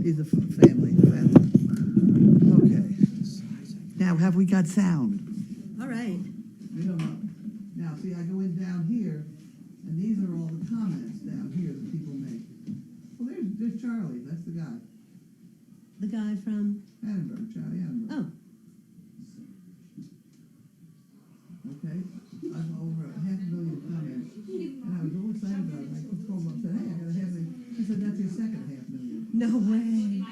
He's a family. Okay. Now, have we got sound? All right. We don't know. Now, see, I go in down here, and these are all the comments down here that people make. Well, there's Charlie. That's the guy. The guy from, Annenberg, Charlie Annenberg. oh, Okay. I've over 500,000 comments, and I was all excited about it. I called him up and said, hey, I got a 500,000. He said, that's your second 500,000. no way.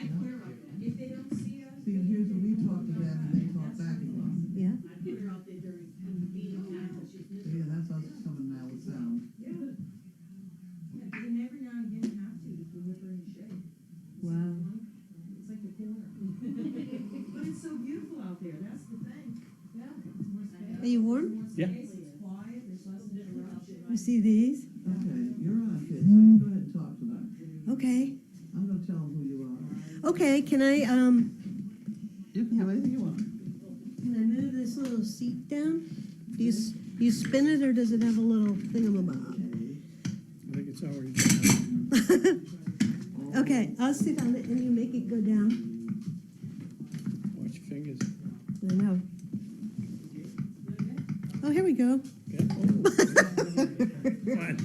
If they don't see us, See, and here's when we talk to them, and they talk back again. Yeah. we're out there during meeting time, but she's So, yeah, that's us coming now with sound. Yeah. Yeah, and every now and again you have to, if you whip her in the shade. Wow. It's like the corner. But it's so beautiful out there, that's the thing. Yeah. It's more space. Are you warm? Yeah. It's quiet, there's less interruption. You see these? Okay, you're on, kid, so you go ahead and talk to them. Okay. I'm gonna tell them who you are. Okay, can I You can do anything you want. move this little seat down? Do you spin it, or does it have a little thingamabob? I think it's already done. Okay, I'll sit on it and you make it go down. Watch your fingers. I know. Oh, here we go. Yeah. Come on.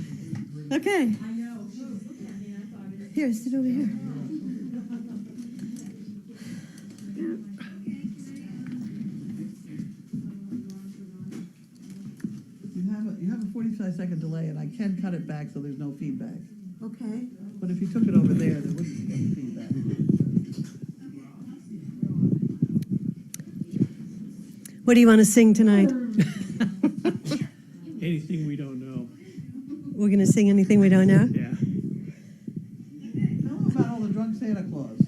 Okay, I know, she was looking at me and I thought it was. here, sit over here. You have a 45-second delay, and I can cut it back so there's no feedback. Okay. But if you took it over there wouldn't be any feedback. What do you want to sing tonight? Anything we don't know. We're going to sing anything we don't know? Yeah. Tell them about all the drunk Santa Claus.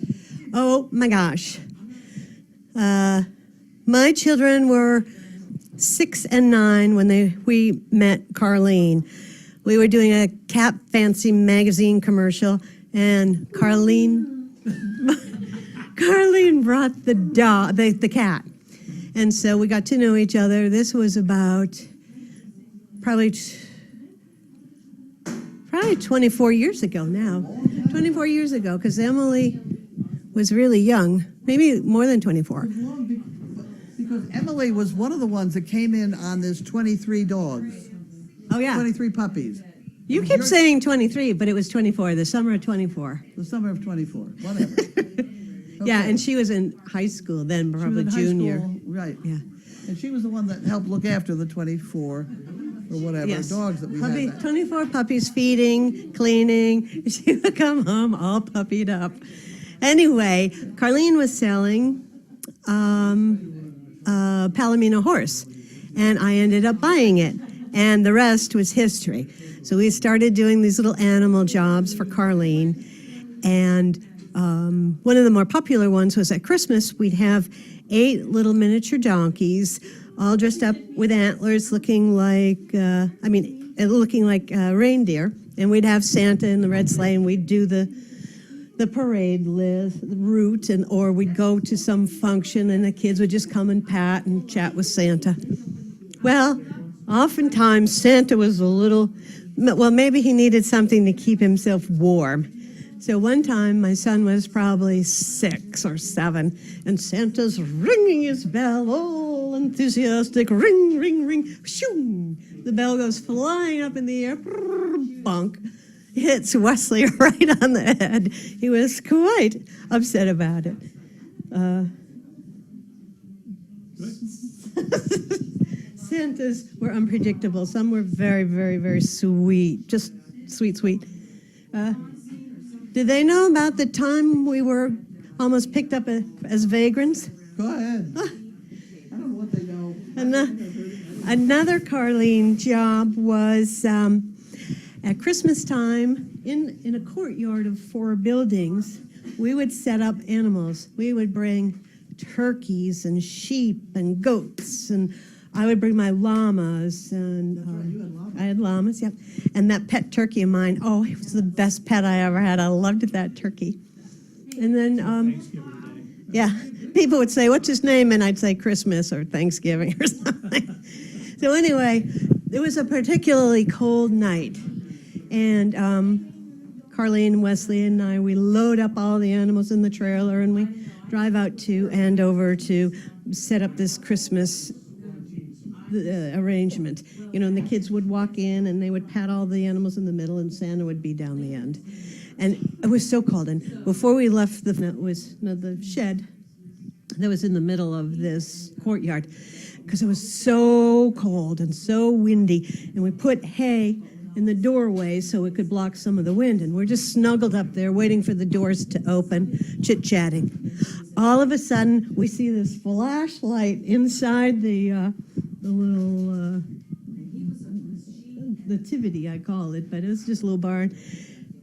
Oh my gosh. My children were 6 and 9 when we met Carlene. We were doing a Cat Fancy magazine commercial, and Carlene brought the cat. And so we got to know each other. This was about probably 24 years ago now. 24 years ago, because Emily was really young, maybe more than 24. Because Emily was one of the ones that came in on this 23 dogs, Oh, yeah. 23 puppies. You kept saying 23, but it was 24, the summer of 24. The summer of 24, whatever. Yeah, Okay. and she was in high school then, She was probably in high junior. school, right. Yeah. And she was the one that helped look after the 24 or whatever Yes. dogs that we had. 24 puppies, feeding, cleaning. She would come home all puppied up. Anyway, Carlene was selling a Palomino horse, and I ended up buying it, and the rest was history. So we started doing these little animal jobs for Carlene, and one of the more popular ones was at Christmas, we'd have 8 little miniature donkeys, all dressed up with antlers, looking like reindeer, and we'd have Santa in the red sleigh, and we'd do the parade route, or we'd go to some function, and the kids would just come and pat and chat with Santa. Well, oftentimes Santa was maybe he needed something to keep himself warm. So one time my son was probably 6 or 7, and Santa's ringing his bell, all enthusiastic, ring, ring, ring, shoo! The bell goes flying up in the air, bonk, hits Wesley right on the head. He was quite upset about it. Santas were unpredictable. Some were very, very, very sweet, just sweet, sweet. Did they know about the time we were almost picked up as vagrants? Go ahead. I don't know what they know. Another Carlene job was at Christmas time in a courtyard of 4 buildings. We would set up animals. We would bring turkeys and sheep and goats, and I would bring my llamas, and That's right, you had llamas. I had llamas, yep. And that pet turkey of mine, oh, it was the best pet I ever had. I loved that turkey. And then, Thanksgiving Day. yeah, people would say, "What's his name?" And I'd say Christmas or Thanksgiving or something. So anyway, it was a particularly cold night, and Carlene, Wesley, and I, we load up all the animals in the trailer and we drive out to Andover to set up this Christmas arrangement. You know, and the kids would walk in and they would pat all the animals in the middle and Santa would be down the end. And it was so cold. And before we left, the shed that was in the middle of this courtyard, because it was so cold and so windy. And we put hay in the doorway so it could block some of the wind. And we're just snuggled up there waiting for the doors to open, chit-chatting. All of a sudden, we see this flashlight inside the little nativity, I call it, but it was just a little barn.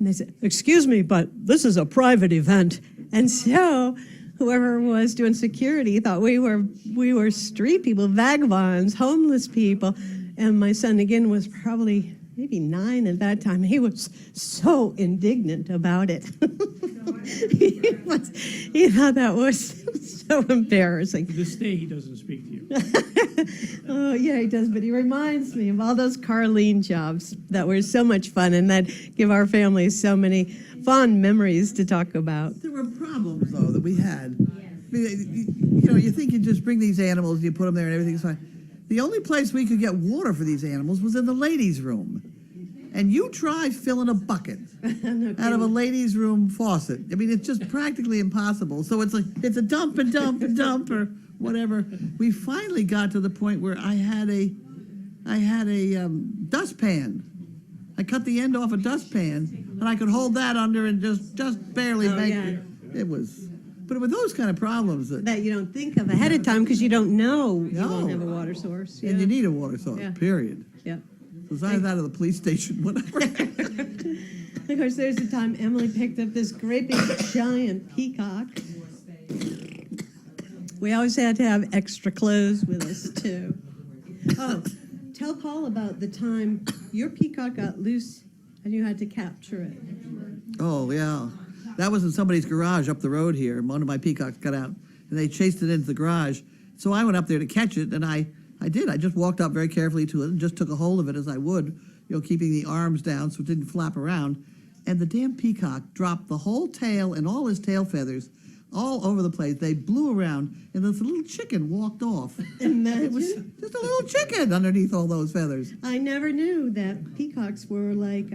And they said, "Excuse me, but this is a private event." And so whoever was doing security thought we were street people, vagabonds, homeless people. And my son, again, was probably maybe 9 at that time. He was so indignant about it. He thought that was so embarrassing. To this day, he doesn't speak to you. Oh, yeah, he does, but he reminds me of all those Carlene jobs that were so much fun and that give our family so many fond memories to talk about. There were problems, though, that we had. You know, you think you just bring these animals, you put them there and everything's fine. The only place we could get water for these animals was in the ladies' room. And you try filling a bucket out of a ladies' room faucet. I mean, it's just practically impossible. So it's like, it's a dump and dump and dump or whatever. We finally got to the point where I had a dustpan. I cut the end off a dustpan, and I could hold that under and just barely make it. It was, but with those kind of problems That you don't think of ahead of time because you don't know you won't have a water source. and you need a water source, Yeah. period. Yeah. Because I was out of the police station, whatever. Of course, there's the time Emily picked up this great big giant peacock. We always had to have extra clothes with us, too. Oh, tell Paul about the time your peacock got loose and you had to capture it. Oh, yeah. That was in somebody's garage up the road here. One of my peacocks got out, and they chased it into the garage. So I went up there to catch it, and I did. I just walked up very carefully to it and just took a hold of it as I would, you know, keeping the arms down so it didn't flap around. And the damn peacock dropped the whole tail and all his tail feathers all over the place. They blew around, and this little chicken walked off. Imagine. It was just a little chicken underneath all those feathers. I never knew that peacocks were like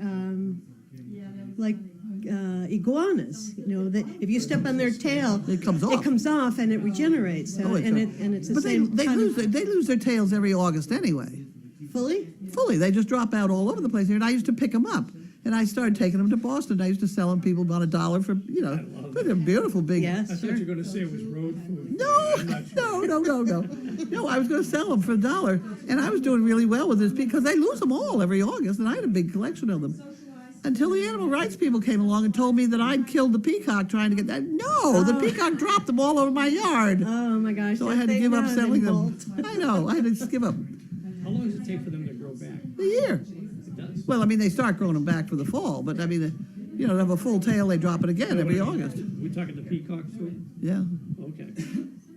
iguanas. You know, that if you step on their tail, It comes off. It comes off and it regenerates. Oh, it's It's the but same. they kind lose of- they lose their tails every August anyway. fully. Fully, they just drop out all over the place here, and I used to pick them up. And I started taking them to Boston. I used to sell them people about $1 for, you know, but they're beautiful big. Yes, I sure. thought you were going to say it was road food. No, I'm not sure. no. No, I was going to sell them for $1, and I was doing really well with this because they lose them all every August, and I had a big collection of them. Until the animal rights people came along and told me that I'd killed the peacock trying to get that. No, the peacock dropped them all over my yard. Oh my gosh! So I if had to they'd give up known, selling they'd them. bolt. I know, I had to give up How long does it take for them to grow back? a year. It does. Well, I mean, they start growing them back for the fall, but I mean, you know, they have a full tail, they drop it again every August. We talking the peacocks too? Yeah, Okay.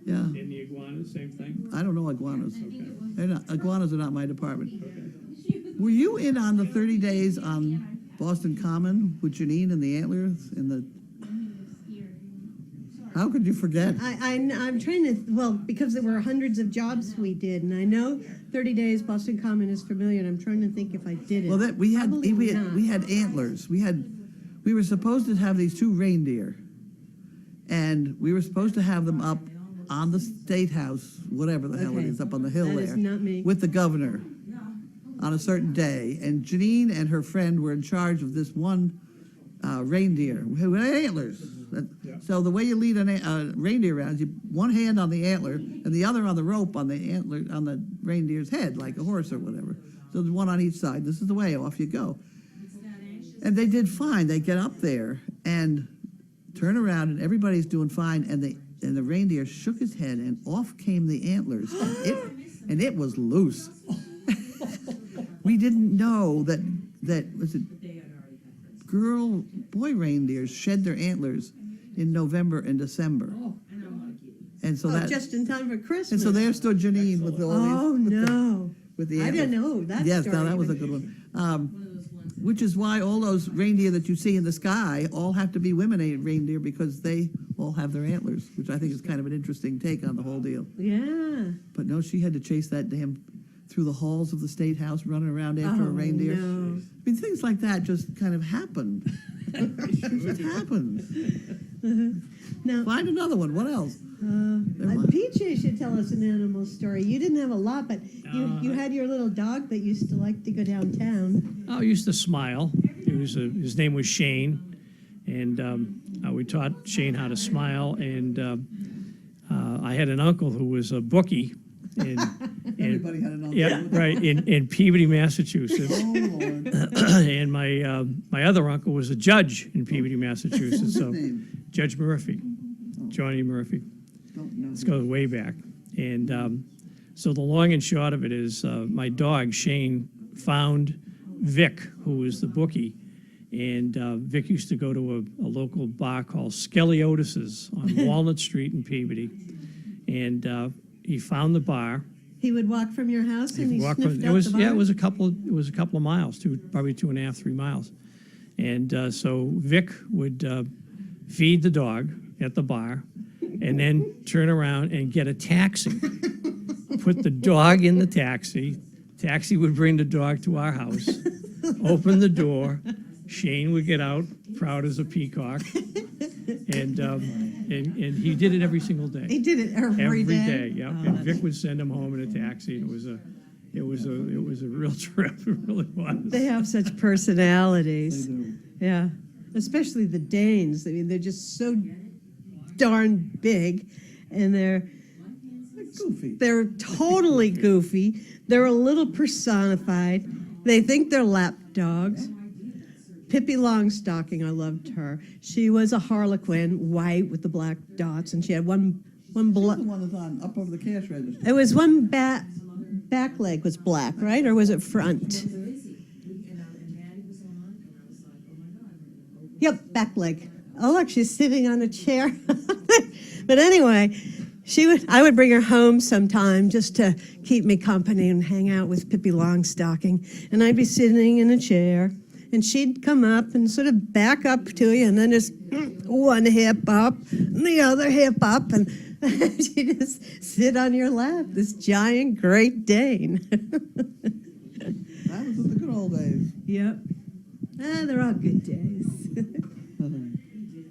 yeah. And the iguanas, same thing? I don't know iguanas. Okay. They're not, iguanas are not my department. Okay. Were you in on the 30 days on Boston Common with Janine and the antlers and the? How could you forget? I'm trying to, well, because there were hundreds of jobs we did, and I know 30 Days Boston Common is familiar, and I'm trying to think if I did it. Well, that we had Probably not. we had antlers. We were supposed to have these 2 reindeer, and we were supposed to have them up on the State House, whatever the hell it Okay. is, up on the hill That there, is not me. with the governor on a certain day. And Janine and her friend were in charge of this one reindeer who had antlers. Yeah. So the way you lead a reindeer around is you one hand on the antler and the other on the rope on the antler on the reindeer's head, like a horse or whatever. So there's one on each side. This is the way, off you go. And they did fine. They get up there and turn around, and everybody's doing fine. And the reindeer shook his head, and off came the antlers, and it was loose. We didn't know that was it. Boy reindeers shed their antlers in November and December, and so that just in time for Christmas. and so there stood Janine with all Oh these. no! With the I antlers. didn't know that Yes, story now that was a even. good one. Which is why all those reindeer that you see in the sky all have to be women reindeer because they all have their antlers, which I think is kind of an interesting take on the whole deal. Yeah. But no, she had to chase that damn through the halls of the state house, running around after a reindeer. No. I mean, things like that just kind of happened. It just happens. Now, Find another one. What else? was. PJ should tell us an animal story. You didn't have a lot, but you had your little dog that used to like to go downtown. Oh, he used to smile. His name was Shane, and we taught Shane how to smile. And I had an uncle who was a bookie. And Everybody had an uncle. yeah, right, in Peabody, Massachusetts. Oh, Lord. And my other uncle was a judge in Peabody, Massachusetts. What's So his name? Judge Murphy, Johnny Murphy. Don't know. This goes way back. And so the long and short of it is my dog, Shane, found Vic, who was the bookie. And Vic used to go to a local bar called Skelly Otis's on Walnut Street in Peabody. And he found the bar. He would walk from your house and he Walk sniffed from- out the bar? it was a couple of miles, probably 2.5, 3 miles. And so Vic would feed the dog at the bar and then turn around and get a taxi. Put the dog in the taxi. Taxi would bring the dog to our house, open the door. Shane would get out, proud as a peacock. And he did it every single day. He did it every day? Yeah. Oh, And that's- Vic would send him home in a taxi, and it was a real trip. It really was. They have such personalities. They do. Yeah, especially the Danes. I mean, they're just so darn big, and they're Goofy. totally goofy. They're a little personified. They think they're lap dogs. Pippi Longstocking, I loved her. She was a harlequin, white with the black dots, and she had one She's the black. one that's on up over the cash register. It was one back leg was black, right, or was it front? Yep, back leg. Oh, look, she's sitting on a chair. But anyway, I would bring her home sometime just to keep me company and hang out with Pippi Longstocking. And I'd be sitting in a chair, and she'd come up and sort of back up to you, and then just one hip up, and the other hip up, and she'd just sit on your lap, this giant Great Dane. That was in the good old days. Yep. They're all good days.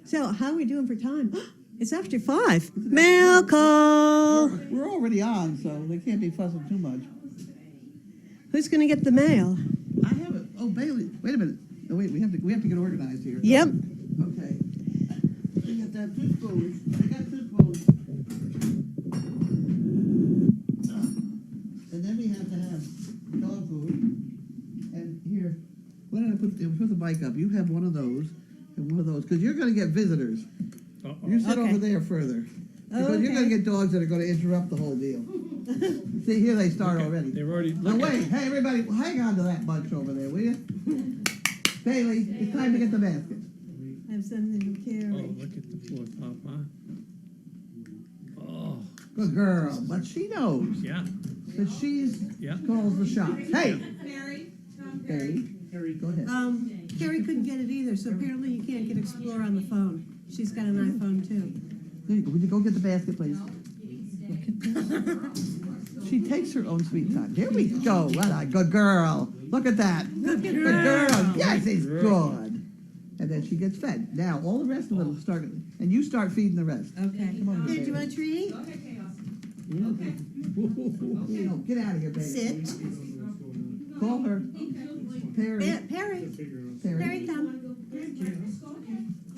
So, how are we doing for time? It's after 5. Mail call. We're already on, so they can't be fussing too much. Who's going to get the mail? I have it. Oh, Bailey. Wait a minute. No, wait. We have to get organized here. Yep. Okay. We got that two spoons. I got 2 spoons. And then we have to have dog food. And here, why don't I put the mic up? You have one of those and one of those, because you're going to get visitors. You sit Okay. over there further. Because you're Okay. going to get dogs that are going to interrupt the whole deal. See, here they start already. They're already Now wait, hey everybody, hang on to that bunch over there, will you? Bailey, it's time to get the basket. I have something to Oh, carry. look at the poor papa. Oh, Good girl, but she knows yeah, that she's yeah. calls the shots. Hey, Mary, Harry, go ahead. Carrie couldn't get it either, so apparently you can't get Explorer on the phone. She's got an iPhone too. There you go. Would you go get the basket, please? She takes her own sweet time. Here we go. What a good girl. Look at that. Look at Good her. girl. Yes, he's good. And then she gets fed. Now all the rest of them will start, and you start feeding the rest. Okay. Come on, Here, do baby. you want a treat? No, get out of here, baby. Sit. Call her. Perry. Perry. Perry. Perry, come.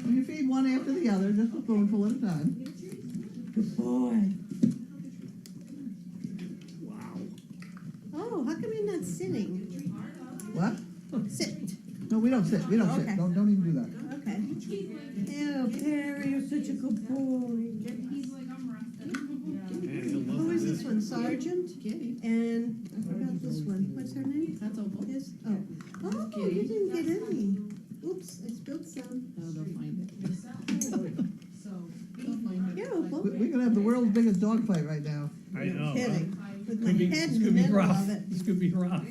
You feed one after the other, just a spoonful at a time. Good boy. Oh, how come you're not sitting? What? Sit. No, we don't sit. We don't Okay. sit. Don't even do that. Okay. Ew, Perry, you're such a good boy. Who is this one? Sergeant? And I forgot this one. What's her name? That's Opal. Yes. Oh. Oh, you didn't get any. Oops, I spilled some. Oh, they'll find it. So, they'll find it. Here, Opal. We're gonna have the world's biggest dog fight right now. I know. Kidding. With my Could be, head this in the could be middle rough. of it. This could be rough.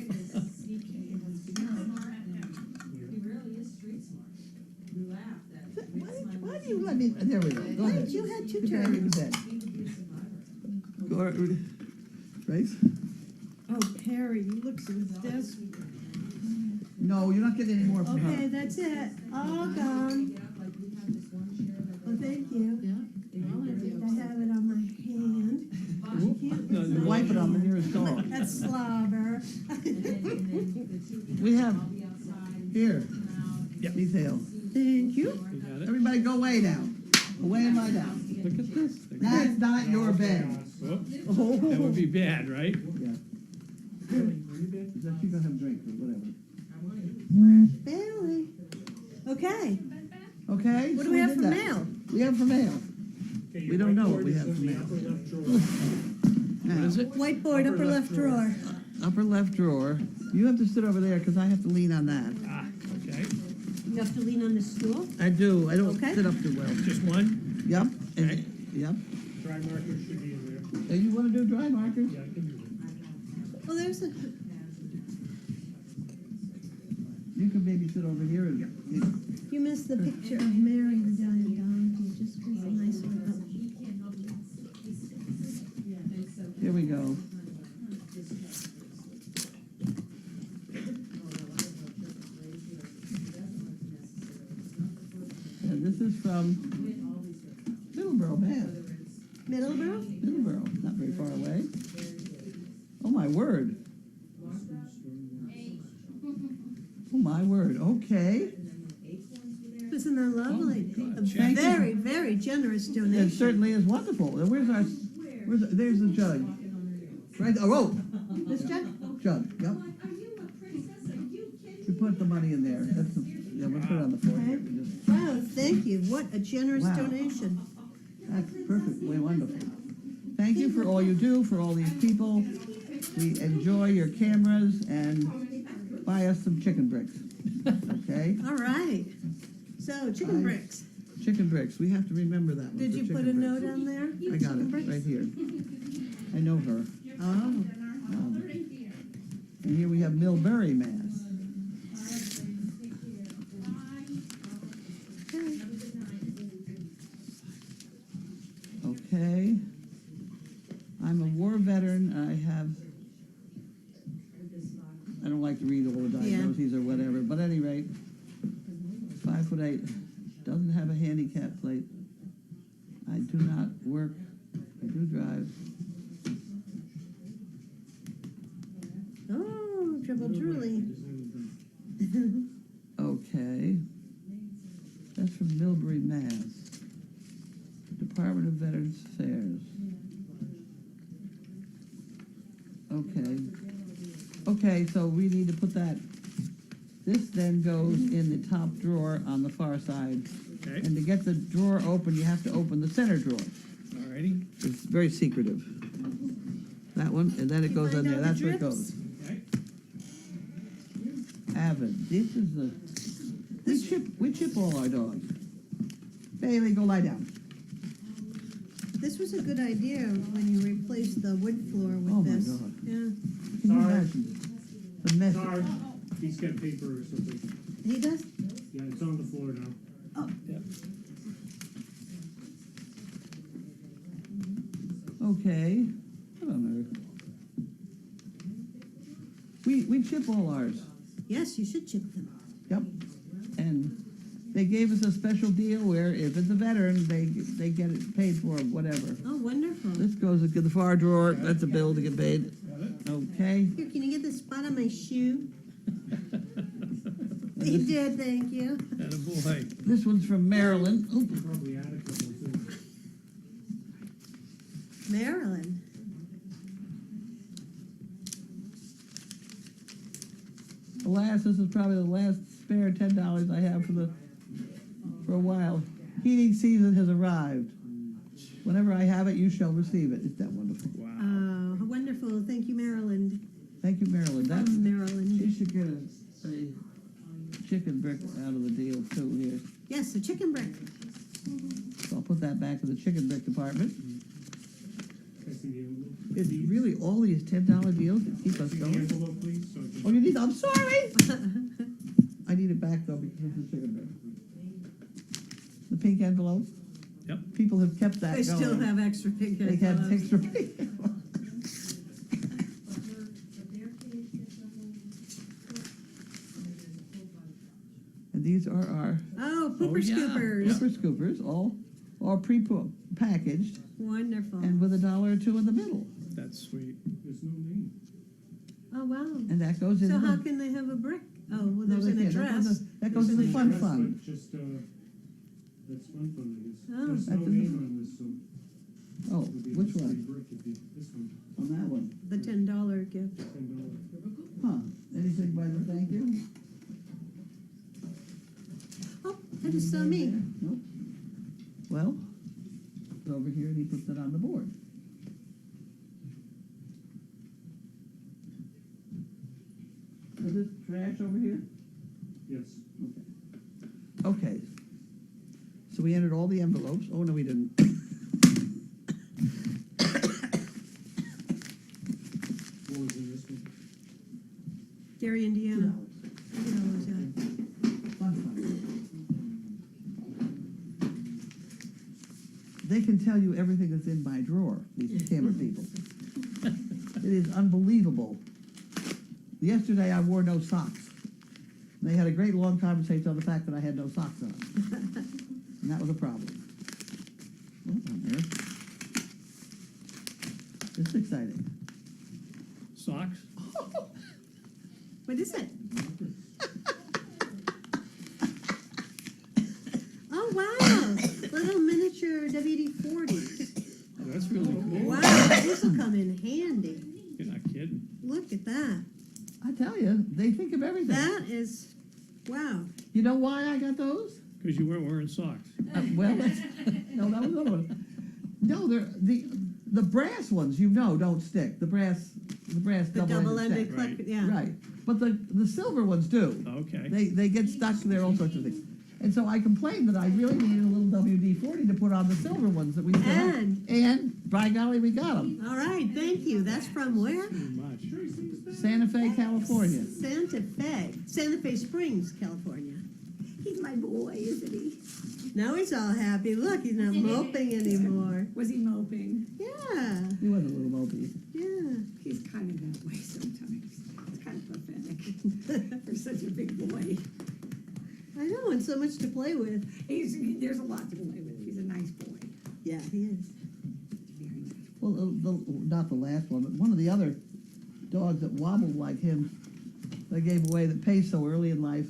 you let me, there we go. Go ahead. Wait, you had two Get back in turns. bed. Go, Grace? Oh, Perry, you look so desperate. No, you're not getting any more from Okay, her. that's it. All gone. Well, thank you. I have it on my hand. Wipe it on the nearest dog. That's slobber. We have, here, Yep. detail. Thank you. You got it? Everybody go away now. Away and lie down. Look at this. That's not your bed. Oh, Oh. that would be bad, right? Yeah. That you gonna have a drink or whatever. Bailey. Okay. Okay? What so do we have did for that. mail? We have for mail. We don't know what we have for mail. What is it? Whiteboard, upper left drawer. Upper left drawer. You have to sit over there because I have to lean on that. Ah, okay. You have to lean on the stool. I do. I don't Okay. sit up too well. Just one? Yep. And, Okay. yep. Dry markers should be in there. And you want to do dry markers? Yeah, I can do that. Well, there's a. You can maybe sit over here and. You missed the picture of Mary the giant donkey. Just was a nice one. Here we go. And this is from Middleborough, Mass. Middleborough? Middleborough, not very far away. Oh, my word. Oh, my word. Okay. Isn't that lovely? A Thank you. very, very generous It donation. certainly is wonderful. And there's the jug. Right, oh, This jug? jug, yep. We put the money in there. That's the, yeah, we'll put it on the floor here. We just- Wow, thank you. What a generous Wow. donation. That's perfectly wonderful. Thank you for all you do, for all these people. We enjoy your cameras and buy us some chicken bricks. Okay? All right. So, chicken I- bricks. Chicken bricks, we have to remember that one. Did for you put chicken a bricks. note on there? I got Chicken it, bricks? right here. I know her. Oh. And here we have Millbury, Mass. Okay. I'm a war veteran. I don't like to read all the diagnoses or whatever, but at any rate, 5'8", doesn't have a handicap plate. I do not work. I do drive. Oh, Trouble Truly. Okay. That's from Millbury, Mass. Department of Veterans Affairs. Okay. Okay, so we need to put that, this then goes in the top drawer on the far side. Okay, And to get the drawer open, you have to open the center drawer. alrighty. It's very secretive. That one, and then it goes in Find there. out the That's where it drips. goes. Okay. Avid. This is the, we chip all our dogs. Bailey, go lie down. This was a good idea when you replaced the wood floor with Oh, my this. God. Yeah. Can you Sorry. imagine the mess? Sorry, he's got paper or something. He does? Yeah, it's on the floor now. Oh, Okay. What on earth? We chip all ours. yes, you should chip them. Yep. And they gave us a special deal where if it's a veteran, they get it paid for, whatever. Oh, wonderful. This goes to the far drawer. That's a bill to get paid. Got it? Okay. Here, can you get the spot on my shoe? He did, thank you. Attaboy. This one's from Maryland. Oop. Probably add a couple too. Marilyn. Alas, this is probably the last spare $10 I have for a while. Heating season has arrived. Whenever I have it, you shall receive it. Isn't that wonderful? Wow. Oh, wonderful. Thank you, Maryland. Thank you, Marilyn. That From you Maryland. should get a chicken brick out of the deal too here. Yes, a chicken brick. So I'll put that back in the chicken brick department. Can I see the envelope? It's really all these $10 deals that keep us See the going. envelope, please? So just- Oh, you need? I'm sorry. I need it back though because it's a chicken brick. The pink envelopes? Yep. People have kept that They going. still have extra pink They have envelopes. extra pink envelopes. And these are our Oh, pooper yeah. scoopers. pepper scoopers, all pre-packaged Wonderful. and with $1 or $2 in the middle. That's sweet. There's no name. Oh, wow. And that goes in So the... how can they have a brick? Oh, well, No, there's they an can't. address. That goes in There's the an fun address. fund. But just, that's fun fund, I guess. Oh. There's no That's in the- name on this, so. Oh, it would be which this one? big brick, it'd be this one, On that one. The $10 gift. $10. Huh, anything by the thank you? Oh, that is so me. Nope. Well, it's over here and he puts it on the board. Is this trash over here? Yes. Okay. So we entered all the envelopes. Oh, no, we didn't. What was in this one? Gary, Indiana. Fun fund. They can tell you everything that's in my drawer, these camera people. It is unbelievable. Yesterday I wore no socks. And they had a great long conversation on the fact that I had no socks on. And that was a problem. What on earth? This is exciting. Socks? What is it? Oh, wow. Little miniature WD-40s. Oh, that's really cool. Wow, these will come in handy. You're not kidding. Look at that. I tell you, they think of everything. That is, wow. You know why I got those? Because you weren't wearing socks. Well, that's, no, that was another one. No, they're the brass ones. You know, don't stick. The brass The double-ended double-ended stick. clip, Right. yeah. Right, but the silver ones do. Okay. They get stuck. There are all sorts of things. And so I complained that I really needed a little WD-40 to put on the silver ones that we still have. And by golly, we got them. All right, thank you. That's from where? Too much. Santa Fe, California. Santa Fe Springs, California. He's my boy, isn't he? Now he's all happy. Look, he's not moping anymore. Was he moping? Yeah, He was a little mopey. yeah. He's kind of that way sometimes. It's kind of pathetic for such a big boy. I know, and so much to play with. There's a lot to play with. He's a nice boy. Yeah, he is. Very nice. Well, not the last one, but one of the other dogs that wobbled like him, that I gave away that paced so early in life,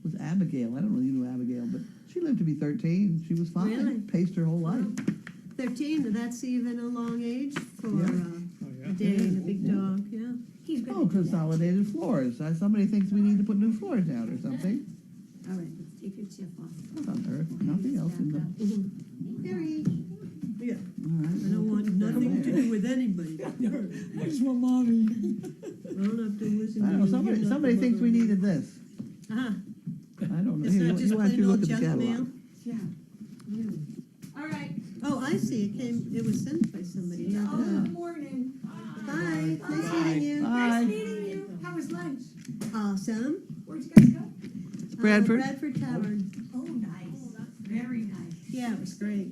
was Abigail. I don't know if you knew Abigail, but she lived to be 13. She was fine. Really? Paced her whole life. 13, that's even a long age for Yeah. Oh, a yeah. day and a big dog, yeah. He's good. Oh, consolidated floors. Somebody thinks we need to put new floors down or something. All right, let's take your chip off. What on earth? Nothing else in the... Gary. Yeah, All right. I don't want nothing to do with anybody. Where's my mommy? I don't have to listen I to don't know, you. somebody, You're not somebody the thinks we mother. needed this. Uh-huh. I don't know. It's Here, not just you want plain to look old at the junk mail. catalog. Yeah. Really. All right. Oh, I see, it was sent by somebody. Oh, not- good morning. Bye, nice meeting you. Bye. Nice meeting you. How was lunch? Awesome. Where'd you guys go? Bradford? Bradford Tavern. Oh, nice. Very nice. Yeah, it was great.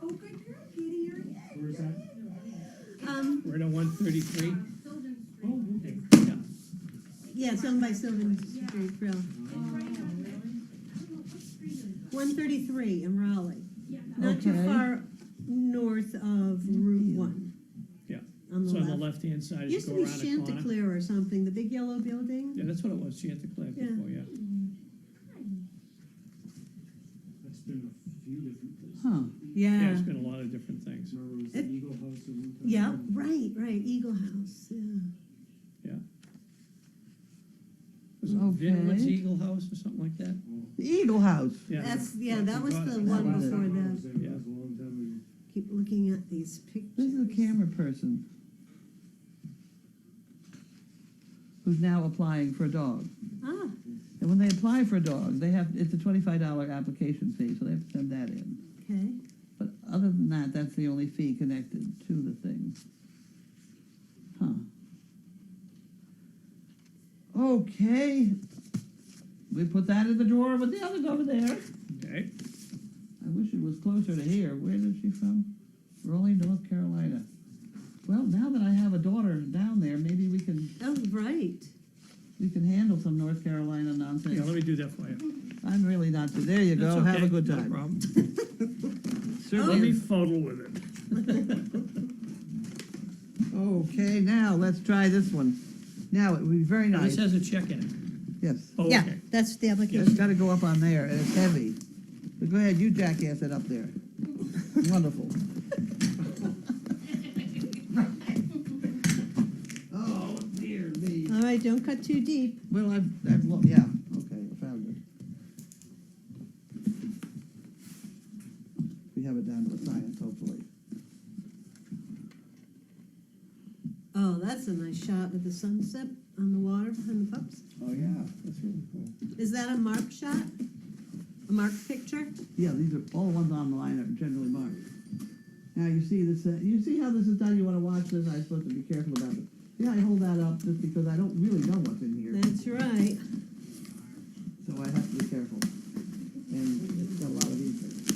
Oh, good girl, Katie. You're in. Where's that? We're at 133. Oh, okay. Yeah. Yeah, it's owned by Sylvan Street Grill. 133 in Raleigh. Not too Okay. far north of Route 1. Yeah. On the So on the left. left-hand side, as you Used to go be around the corner. Chanticleer or something, the big yellow building. Yeah, that's what it was, Chanticleer Yeah. before, yeah. That's been a few different places. Huh. Yeah, Yeah. it's been a lot of different things. Remember it was the It- Eagle House at one time? Yeah, right, Eagle House, yeah. Was it Okay. Vinwood's Eagle House or something like that? The Eagle House. Yeah. That was the Yeah. one That was before That that. was a long time ago. Keep looking at these This pictures. is a camera person who's now applying for a dog. Ah, And when they apply for a dog, it's a $25 application fee, so they have to send that in. okay. But other than that, that's the only fee connected to the thing. Huh. Okay. We put that in the drawer with the others over there. Okay. Okay. I wish it was closer to here. Where is she from? Raleigh, North Carolina. Well, now that I have a daughter down there, maybe we can Oh, right. handle some North Carolina nonsense. Yeah, let me do that for you. I'm really not. There you go. That's Have a okay, good no time. problem. Certainly Let me is. fuddle with it. Okay, now let's try this one. Now it would be very This nice. has a check in it. Yes. Oh, Yeah, okay. that's the It's application. got to go up on there, and it's heavy. But go ahead, you jackass it up there. Wonderful. Oh, dear me. All right, don't cut too deep. Well, yeah, okay, I found it. We have it down to a science, hopefully. Oh, that's a nice shot with the sunset on the water behind the pups. Oh, yeah, that's really cool. Is that a marked shot? A marked picture? Yeah, these are, all the ones online are generally marked. Now, you see this, you see how this is done? You want to watch this? I'm supposed to be careful about it. Yeah, I hold that up just because I don't really know what's in here. That's right. So I have to be careful. And it's got a lot of these things.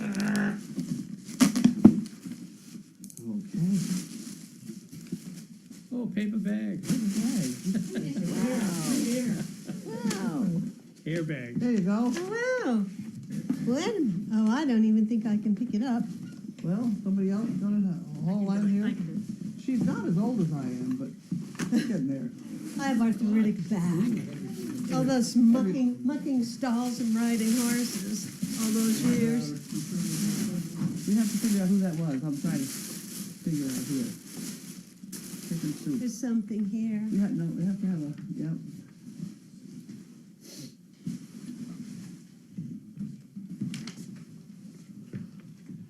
Okay. Oh, paper bag. Okay. Wow. Hair bag. There you go. Oh, wow. When? Oh, I don't even think I can pick it up. Well, somebody else got a whole line here. She's not as old as I am, but she's getting there. I have arthritic back. All those mucking stalls and riding horses all those years. We have to figure out who that was. I'm trying to figure out here. Chicken soup. There's something here. We have to have a, yep.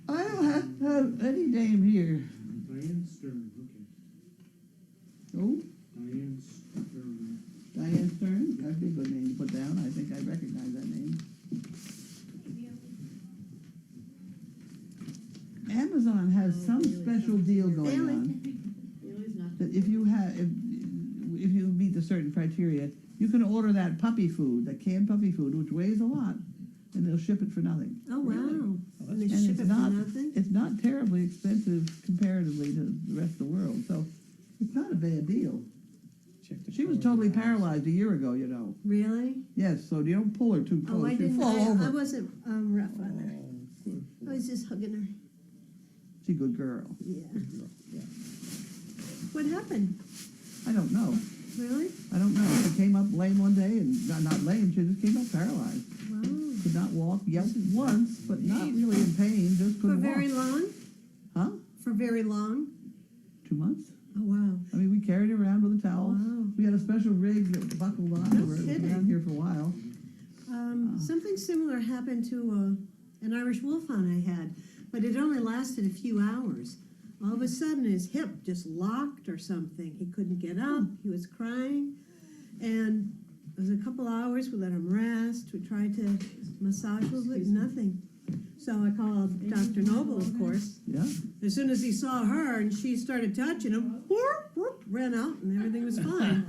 I don't have any name here. Diane Stern, okay. Oh, Diane Stern. Diane Stern. That'd be a good name to put down. I think I recognize that name. Amazon has some special deal going on. That if you meet a certain criteria, you can order that puppy food, that canned puppy food, which weighs a lot, and they'll ship it for nothing. Oh, wow. And they And ship it's it for not, nothing? it's not terribly expensive comparatively to the rest of the world, so it's not a bad deal. Check the She was color of totally the eyes. paralyzed a year ago, you know. Really? Yes, so you don't pull her too close, Oh, I she'll didn't. fall I over. wasn't rough on her. Oh, good. I was just hugging her. She's a good girl. Yeah. What happened? I don't know. Really? I don't know. She came up lame one day, and not lame, she just came up paralyzed. Wow. Could not walk, yelped once, but not really in pain, just For couldn't very walk. long? Huh? For very long? 2 months? Oh, wow. I mean, we carried her around with a towel. Wow. We had a special rig that buckled on No her. It was kidding. down here for a while. Something similar happened to an Irish wolfhound I had, but it only lasted a few hours. All of a sudden, his hip just locked or something. He couldn't get up. He was crying. And it was a couple hours. We let him rest. We tried to massage with it. Nothing. So I called Dr. Noble, of course. Yeah? As soon as he saw her and she started touching him, whoop, whoop, ran out and everything was fine.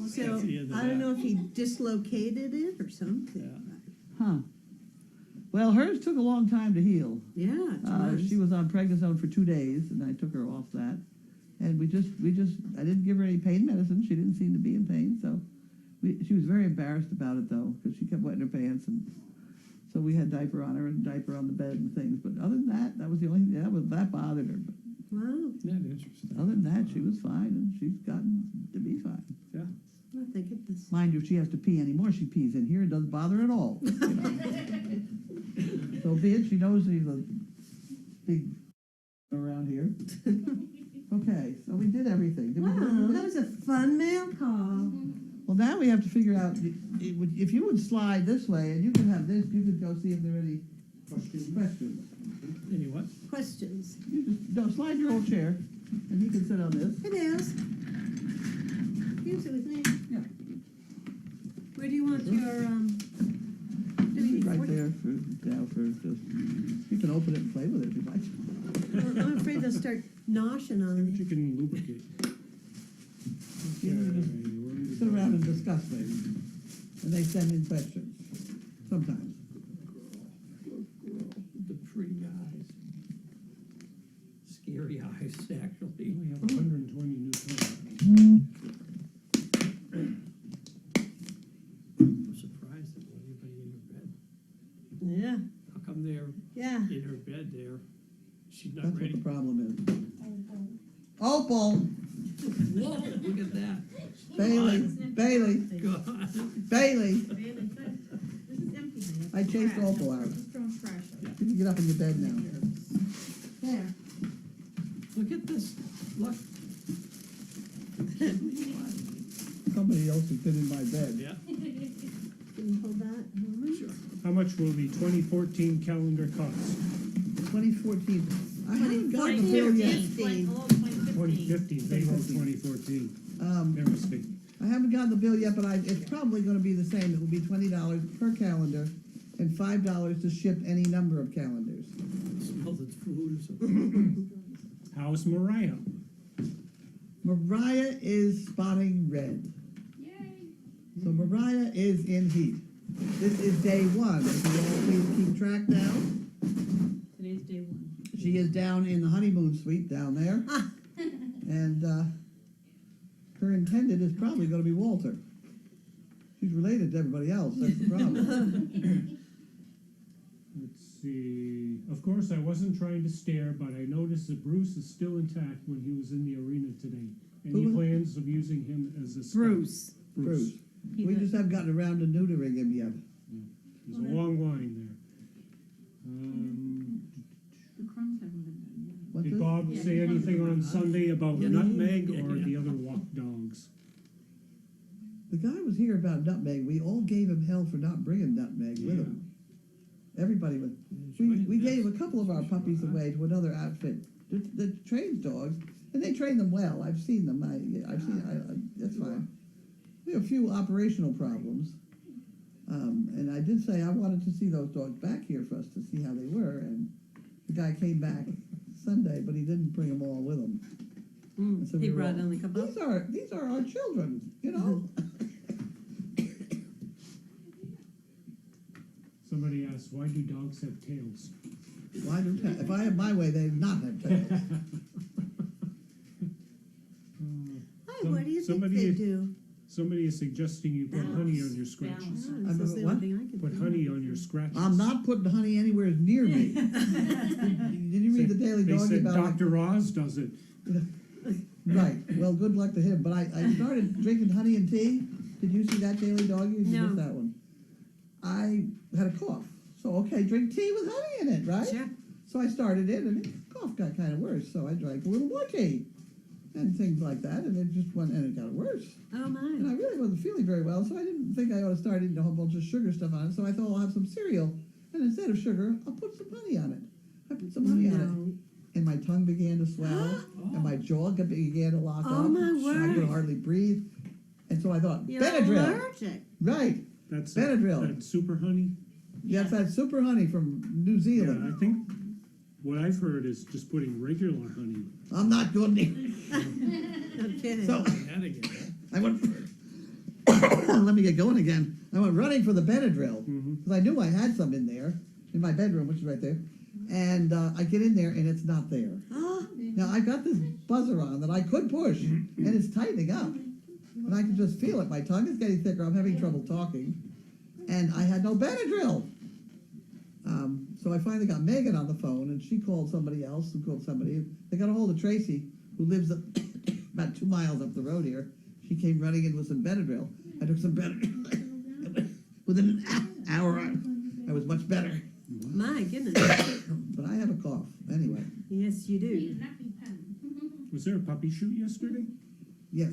So That's the end of I don't that. know if he dislocated it or something. Huh. Well, hers took a long time to heal. Yeah, it was. She was on prednisone for 2 days, and I took her off that. And I didn't give her any pain medicine. She didn't seem to be in pain, so she was very embarrassed about it, though, because she kept wetting her pants, and so we had diaper on her and diaper on the bed and things. But other than that, that was the only thing that bothered her. But Wow. Isn't that interesting? other than that, she was fine, and she's gotten to be fine. Yeah. Oh, thank goodness. Mind you, if she has to pee anymore, she pees in here. It doesn't bother her at all. You know? So be it. She knows she's a big around here. Okay, so we did everything. Did we do Wow, everything? that was a fun mail call. Well, now we have to figure out, if you would slide this way, and you can have this, you could go see if there are any questions. Any what? Questions? You just, no, slide your old chair, and you can sit on this. It is. Use it with me. Yeah. Where do you want your, Right there for just, you can open it and play with it if you'd like. Well, I'm afraid they'll start noshing on But me. you can lubricate. You know, Okay, just we're ready to sit go. around and discuss things, and they send in questions, sometimes. scary eyes, actually. We have 120 new contacts. I'm surprised that anybody in her bed. Yeah, How come they're yeah. in her bed there? She's not That's what ready. the problem is. Opal, Whoa, look at that. Bailey, Bailey, God. Bailey. This is empty, honey. I chased Opal out. Just throwing trash out. You can get up in your bed now. There. Look at this. Look. Somebody else has been in my bed. Yeah. Can you hold that? Sure. How much will the 2014 calendar cost? 2014. I haven't gotten the bill yet. 2015, they wrote 2014. Their mistake. I haven't gotten the bill yet, but it's probably gonna be the same. It will be $20 per calendar and $5 to ship any number of calendars. Smells it's food or something. How's Mariah? Mariah is spotting red. So Mariah is in heat. This is day one. If you all please keep track now. Today's day one. She is down in the honeymoon suite down there. And her intended is probably gonna be Walter. She's related to everybody else, that's the problem. Let's see. Of course, I wasn't trying to stare, but I noticed that Bruce is still intact when he was in the arena today. Any Who? plans of using him as a scout? Bruce. Bruce. We just haven't gotten around to neutering him yet. There's a long line there. The crumbs haven't been done yet. What's Did this? Bob Yeah, say he wants anything to on run. Sunday about Yeah, nutmeg yeah, or yeah. the other walk dogs? The guy was here about nutmeg. We all gave him hell for not bringing nutmeg with him. Everybody was. We gave a couple of our puppies away to another outfit that trains dogs, and they train them well. I've seen them. That's fine. We have a few operational problems, and I did say I wanted to see those dogs back here for us to see how they were. And the guy came back Sunday, but he didn't bring them all with him. And so He we were brought all, only a couple. These are our children, you know. Somebody asked, why do dogs have tails? Why do if I had my way, they'd not have tails. Hi, what do you think Somebody- they do? Somebody is suggesting you put honey on your Balance. scratches. Oh, I'm that's the what? only thing I could Put do. honey on your scratches. I'm not putting honey anywhere near me. Did you read the Daily They Dog said about Dr. Oz does it. Right. Well, good luck to him. But I started drinking honey and tea. Did you see that Daily Dog? You No. missed that one. I had a cough. So okay, drink tea with honey in it, right? Sure. So I started it, and the cough got kind of worse. So I drank a little more tea, and things like that, and it just went, and it got worse. Oh, And my. I really wasn't feeling very well, so I didn't think I ought to start eating a whole bunch of sugar stuff on it. So I thought I'll have some cereal, and instead of sugar, I'll put some honey on it. I put some honey on it, No. and my tongue began to swell, and my jaw began to lock Oh, up. my and I could word. hardly breathe, and so I thought, You're Benadryl, allergic. right? That's Benadryl. That super honey. That's that super honey from New Yeah, Zealand. I think what I've heard is just putting regular honey. I'm not good. No kidding. So That again. I went. Let me get going again. I went running for the Benadryl Mhm. because I knew I had some in there in my bedroom, which is right there. And I get in there and it's not there. Oh, Now I got this buzzer on that I could push, and it's tightening up, and I can just feel it. My tongue is getting thicker. I'm having trouble talking, and I had no Benadryl. So I finally got Megan on the phone, and she called somebody else, who called somebody. They got a hold of Tracy, who lives about 2 miles up the road here. She came running in with some Benadryl. I took some Benadryl. Within an hour, I was much better. My goodness. But I have a cough anyway. Yes, you do. Was there a puppy shoot yesterday? Yes.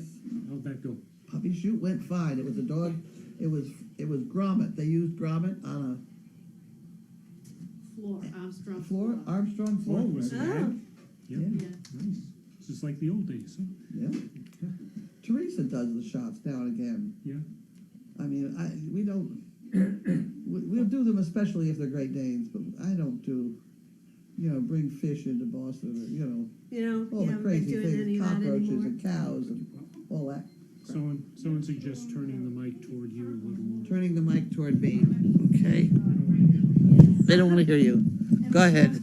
How'd that go? Puppy shoot went fine. It was a dog. It was grommet. They used grommet on Floor, Armstrong. a floor, Armstrong floor. Oh, was it Oh. bad? Yeah. Yeah. Nice. It's just like the old days, huh? Yeah. Teresa does the shots now and again. Yeah. I mean, we don't. We'll do them especially if they're Great Danes, but I don't do. Bring fish into Boston, or you know, all you the haven't been crazy doing any things, of that cockroaches anymore. and cows and all that. Someone suggests turning the mic toward you a little more. Turning the mic toward me. Okay. They don't want to hear you. Go ahead.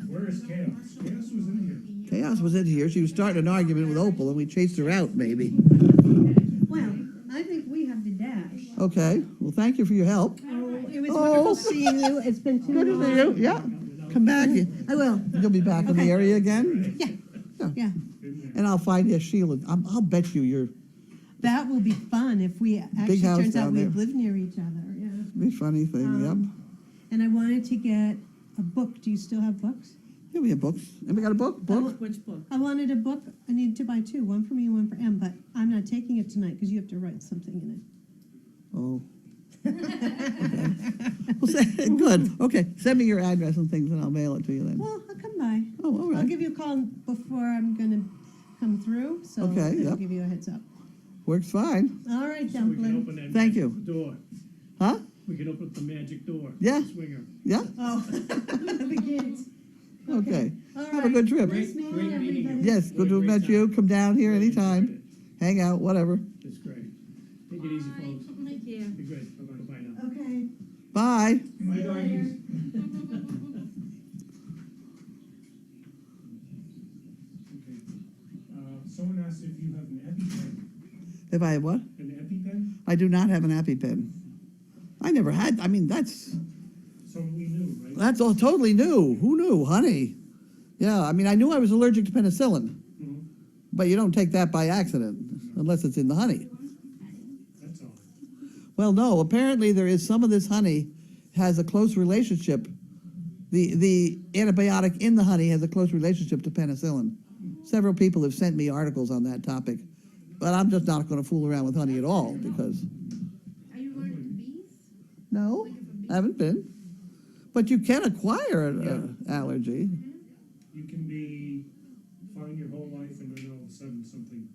Where is Chaos? Chaos was in here. Chaos was in here. She was starting an argument with Opal, and we chased her out, maybe. Well, I think we have to dash. Okay, well, thank you for your help. It was Oh. wonderful seeing you. It's been too Good to long. see you, yeah. Come back. I will. You'll be back in the Okay. area again? Yeah. And I'll find you, Sheila. I'll bet you're, That will be fun if we actually house turns out down we there. live near each other. Yeah. be a funny thing, yep. And I wanted to get a book. Do you still have books? Yeah, we have books. And we got a book? Book? Which book? I wanted a book. I needed to buy two, one for me and one for Em, but I'm not taking it tonight because you have to write something in it. Oh. Well, good. Okay, send me your address and things, and I'll mail it to you then. Well, I'll come by. Oh, all I'll right. give you a call before I'm going to come through, so Okay, I'll yep. give you a heads up. Works fine. All right, So we can Dumpling. open that Thank magic you. door. Huh? We can open up the magic door. Yeah. Swinger. Yeah? Oh, the gates. Okay. All Have a right. good trip. Nice meeting Great meeting you. everybody. Yes, good to have Great met you. time. Come down here Really anytime. enjoyed it. Hang out, whatever. It's great. Take it easy, folks. Thank you. Be good. Bye-bye now. Okay. Bye. Bye, doggies. Okay. Someone asked if you have an EpiPen. If I have what? An EpiPen? I do not have an EpiPen. I never had, I mean, that's Somebody new, right? all totally new. Who knew? Honey. Yeah, I mean, I knew I was allergic to penicillin, Mhm. but you don't take that by accident unless it's in the honey. That's all. Well, no, apparently there is some of this honey has a close relationship. The antibiotic in the honey has a close relationship to penicillin. Several people have sent me articles on that topic, but I'm just not going to fool around with honey at all because, Are you allergic to bees? no, I haven't been. But you can acquire an allergy. You can be fine your whole life and then all of a sudden something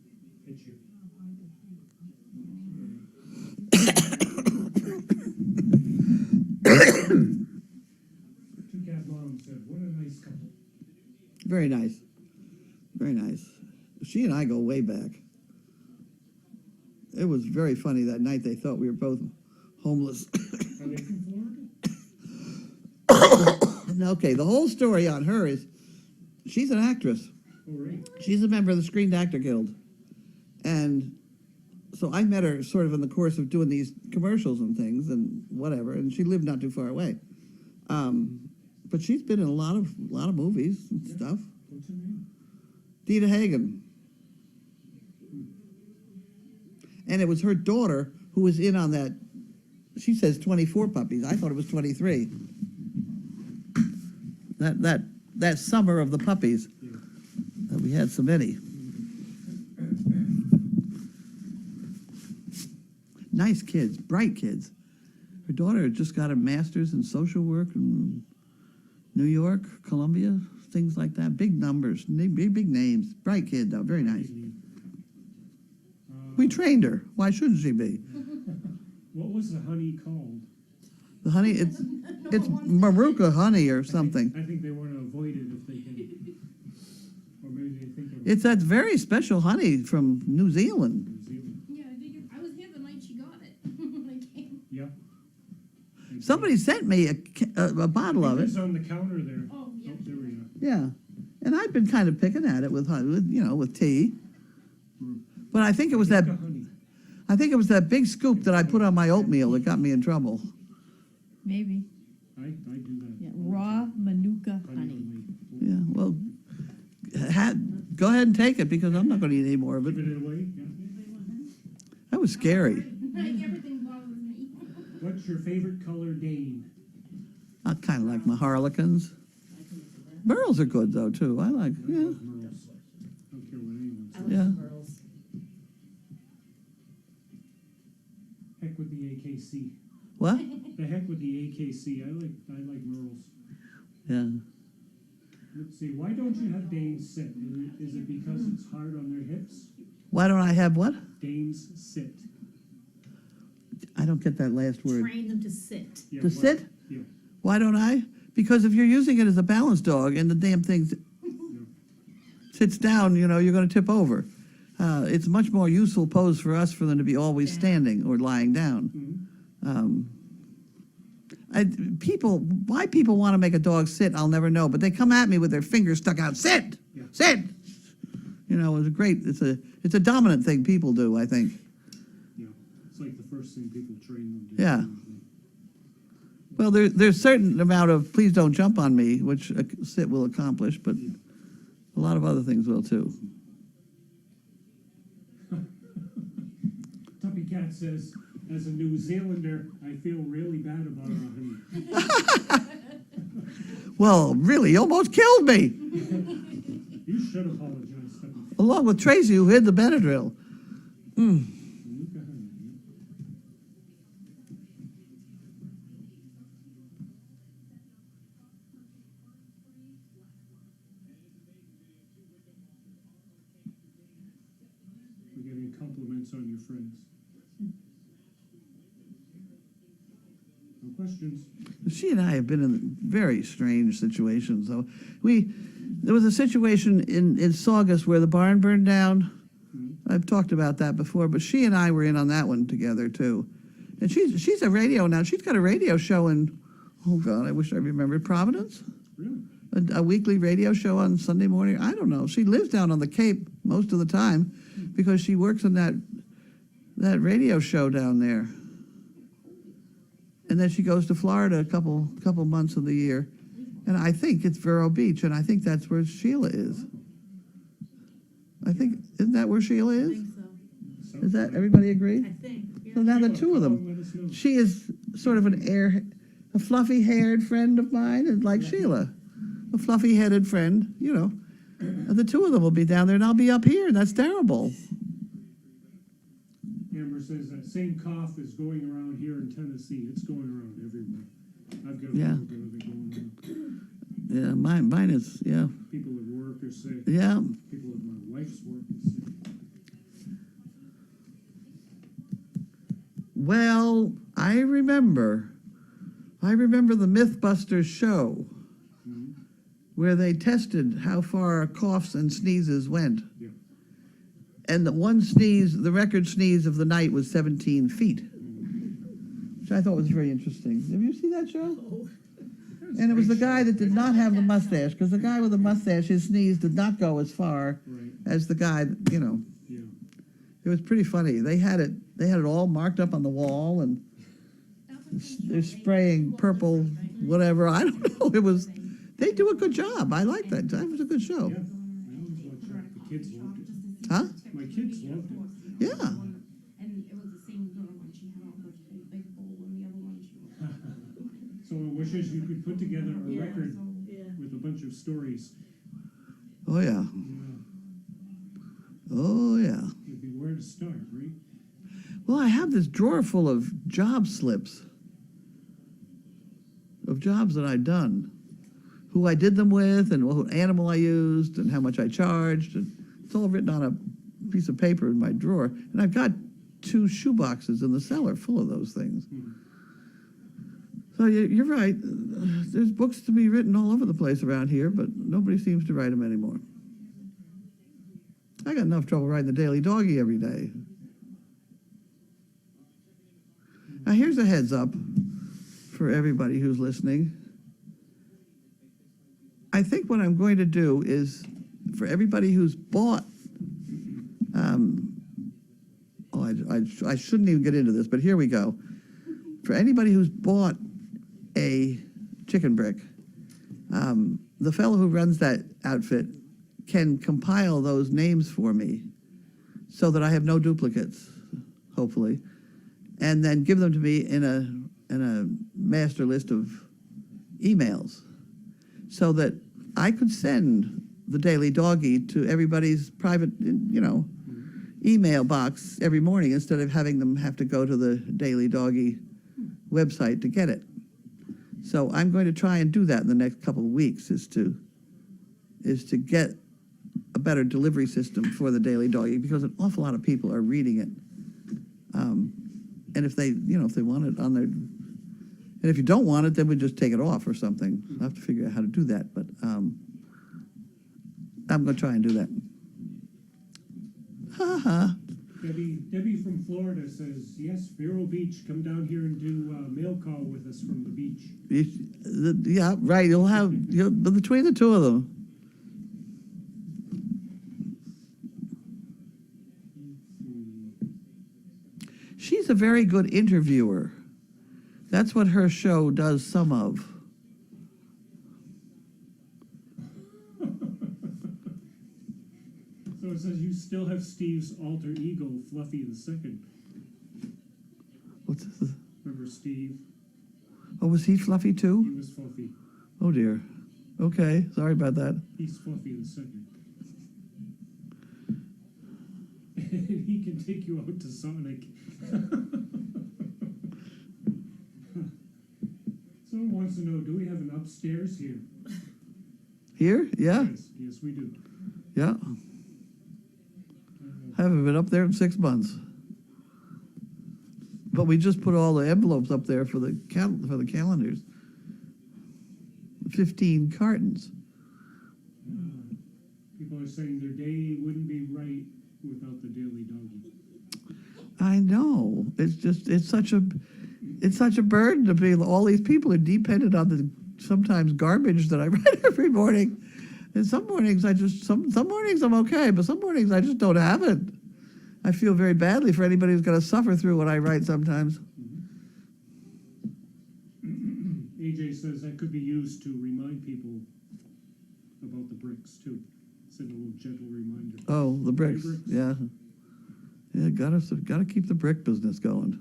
hits you. Two cat mom said, what a nice couple. Very nice. Very nice. She and I go way back. It was very funny that night they thought we were both homeless. Are they from Florida? Okay, the whole story on her is she's an actress. Oh, right. She's a member of the Screen Actor Guild. And so I met her sort of in the course of doing these commercials and things and whatever, and she lived not too far away. But she's been in a lot of movies and stuff. What's her name? Dita Hagen. And it was her daughter who was in on that. She says 24 puppies. I thought it was 23. That summer of the puppies, that we had so many. Nice kids, bright kids. Her daughter had just got a master's in social work in New York, Columbia, things like that. Big numbers, big names. Bright kid, though, very nice. We trained her. Why shouldn't she be? What was the honey called? The honey, it's Maruka honey or something. I think they want to avoid it if they can. Or maybe they think of It's that very special honey from New Zealand. New Zealand. Yeah, I was here the night she got it. When I came. Yep. Somebody sent me a bottle of it. It's on the counter there. Oh, yeah. There we go. Yeah, and I've been kind of picking at it with tea. But I think it was that Manuka honey. I think it was that big scoop that I put on my oatmeal that got me in trouble. Maybe, I do that. yeah, raw Manuka Honey honey. with Yeah, well, go ahead and take it because I'm not going to eat any more of Give it. it away. Yeah. That was scary. Everything bothers me. What's your favorite color, Dane? I kind of like my Harlequins. Merles are good though too. I like. I Yeah, love Merles. Don't care what anyone says. yeah. Heck with the AKC. What? The heck with the AKC. I like Merles. Yeah. Let's see. Why don't you have Danes sit? Is it because it's hard on their hips? Why don't I have what? Danes sit. I don't get that last word. Train them to sit. Yeah, To well, sit? Yeah. Why don't I? Because if you're using it as a balance dog and the damn thing sits down, you're going to tip over. It's a much more useful pose for us for them to be always standing or lying down. Mhm. Why people want to make a dog sit, I'll never know. But they come at me with their fingers stuck out. Sit, Yeah. sit. You know, it's great. It's a dominant thing people do, I think. Yeah, it's like the first thing people train them to do. Yeah. Well, there's certain amount of please don't jump on me, which a sit will accomplish, but a lot of other things will too. Tuppy Cat says, as a New Zealander, I feel really bad about our honey. Well, really, you almost killed me, You should apologize, Tuppy. along with Tracy, who hid the Benadryl. Luca honey. We're getting compliments on your friends. No questions. She and I have been in very strange situations. Though there was a situation in Saugus where the barn burned down. I've talked about that before, but she and I were in on that one together too. And she's a radio now. She's got a radio show in, oh God, I wish I remembered, Providence. Really? A weekly radio show on Sunday morning. I don't know. She lives down on the Cape most of the time because she works on that radio show down there. And then she goes to Florida a couple months of the year. And I think it's Vero Beach, and I think that's where Sheila is. Isn't that where Sheila is? So, Is that, everybody agree? think, So now the Sheila, two of call them. and let us know. She is sort of a fluffy-haired friend of mine, and like Sheila, a fluffy-headed friend, you know. And the two of them will be down there, and I'll be up here, and that's terrible. Amber says that same cough is going around here in Tennessee. It's going around everywhere. I've got a Yeah. little bit of it going on. Yeah, mine is, yeah, People at work are sick. yeah. People at my wife's work are sick. Well, I remember the Mythbusters show Mhm. where they tested how far coughs and sneezes went. Yeah. And the one sneeze, the record sneeze of the night was 17 feet, which I thought was very interesting. Have you seen that show? And it was the guy that did not have the mustache, because the guy with the mustache, his sneeze did not go as far Right. as the guy, you know. Yeah. It was pretty funny. They had it all marked up on the wall, and they're spraying purple, whatever. I don't know. They do a good job. I like that. That was a good show. Yeah. I always watch that. The kids loved it. Huh? My kids loved it. Yeah. And it was the same girl when she had all the big bowl and the other one she was. So I wishes you could put together a Yeah, record so- with a bunch of stories. Oh, yeah. Yeah. Oh, yeah. It'd be where to start, right? Well, I have this drawer full of job slips of jobs that I've done, who I did them with, and what animal I used, and how much I charged. And it's all written on a piece of paper in my drawer. And I've got 2 shoeboxes in the cellar full of those things. So you're right. There's books to be written all over the place around here, but nobody seems to write them anymore. I got enough trouble writing the Daily Doggie every day. Now, here's a heads up for everybody who's listening. I think what I'm going to do is, for everybody who's bought, I shouldn't even get into this, but here we go. For anybody who's bought a chicken brick, the fellow who runs that outfit can compile those names for me so that I have no duplicates, hopefully, and then give them to me in a master list of emails so that I could send the Daily Doggie to everybody's private, email box every morning instead of having them have to go to the Daily Doggie website to get it. So I'm going to try and do that in the next couple of weeks, is to get a better delivery system for the Daily Doggie, because an awful lot of people are reading it. And if they want it on their, and if you don't want it, then we just take it off or something. I'll have to figure out how to do that, but I'm going to try and do that. Ha ha. Debbie from Florida says, yes, Vero Beach, come down here and do mail call with us from the beach. Yeah, right. But between the two of them. She's a very good interviewer. That's what her show does some of. So it says you still have Steve's alter ego, Fluffy the Second. What's this? Remember Steve? Oh, was he fluffy He too? was Fluffy. Oh dear. Okay, sorry about that. He's Fluffy the Second. And he can take you out to Sonic. Someone wants to know, do we have an upstairs here? Here? Yeah, Yes, we do. yeah. I haven't been up there in 6 months. But we just put all the envelopes up there for the calendars. 15 cartons. People are saying their day wouldn't be right without the Daily Doggy. I know. It's such a burden to be. All these people are dependent on the sometimes garbage that I write every morning. And some mornings some mornings I'm okay, but some mornings I just don't have it. I feel very badly for anybody who's going to suffer through what I write sometimes. AJ says that could be used to remind people about the bricks too. Send a little gentle reminder. Oh, the bricks. Yeah. Yeah, gotta keep the brick business going.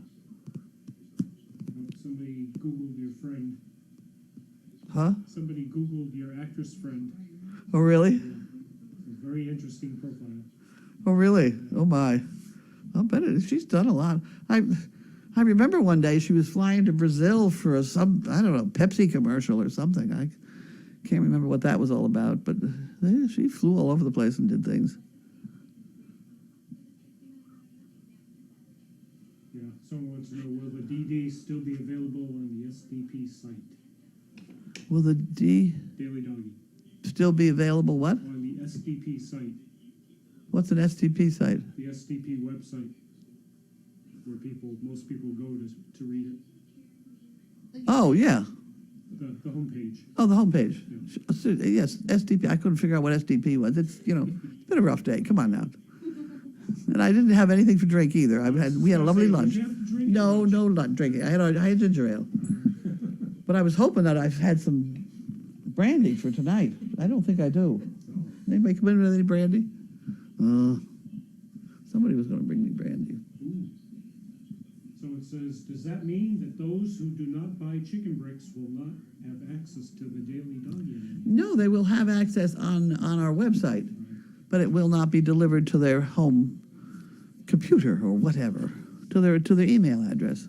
Somebody Googled your friend. Huh? Somebody Googled your actress friend. Oh, really? It's a very interesting profile. Oh, really? Oh, my. I'll bet she's done a lot. I remember one day she was flying to Brazil for Pepsi commercial or something. I can't remember what that was all about, but she flew all over the place and did things. Yeah, someone wants to know, will the DD still be available on the SDP site? Will the D Daily Doggy. still be available? What? On the SDP site, What's an STP site? the SDP website, where most people go to read it. Oh, yeah. The homepage. Oh, the homepage. Yes, SDP. I couldn't figure out what SDP was. It's been a rough day. Come on now. And I didn't have anything for drink either. We had a lovely lunch. Did you have to drink No, lunch? no, not drinking. I had ginger ale. But I was hoping that I've had some brandy for tonight. I don't think I do. Anybody come in with any brandy? Somebody was going to bring me brandy. Ooh. So it says, does that mean that those who do not buy chicken bricks will not have access to the Daily Doggy anymore? No, they will have access on our website, but it will not be delivered to their home computer or whatever, to their email address.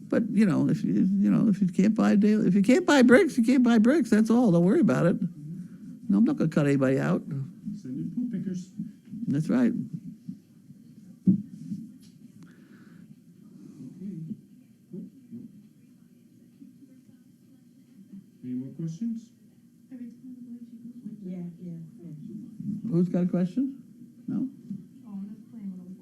But if you can't buy if you can't buy bricks, you can't buy bricks. That's all. Don't worry about it. No, I'm not going to cut anybody out. Send in poop pickers. That's right. Any more questions? Every time I believe she goes like, Yeah. Who's got a question? No. oh, I'm just playing with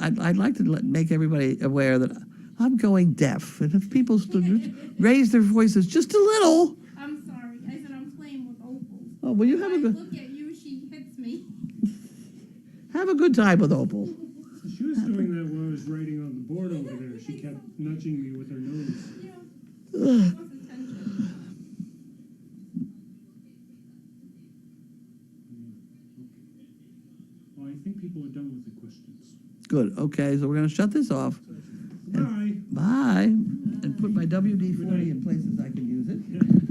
them. I'd like to make everybody aware that I'm going deaf, and if people raise their voices just a little. I'm sorry. I said I'm playing with Opal. Oh, well, you When have I a good look at you, she hits me. time with Opal. She was doing that while I was writing on the board over there. She kept nudging me with her nose. Yeah. She wants attention. Well, I think people are done with the questions. Good. Okay, so we're going to shut this off. Bye. Bye. And put my WD-40 in places I can use it.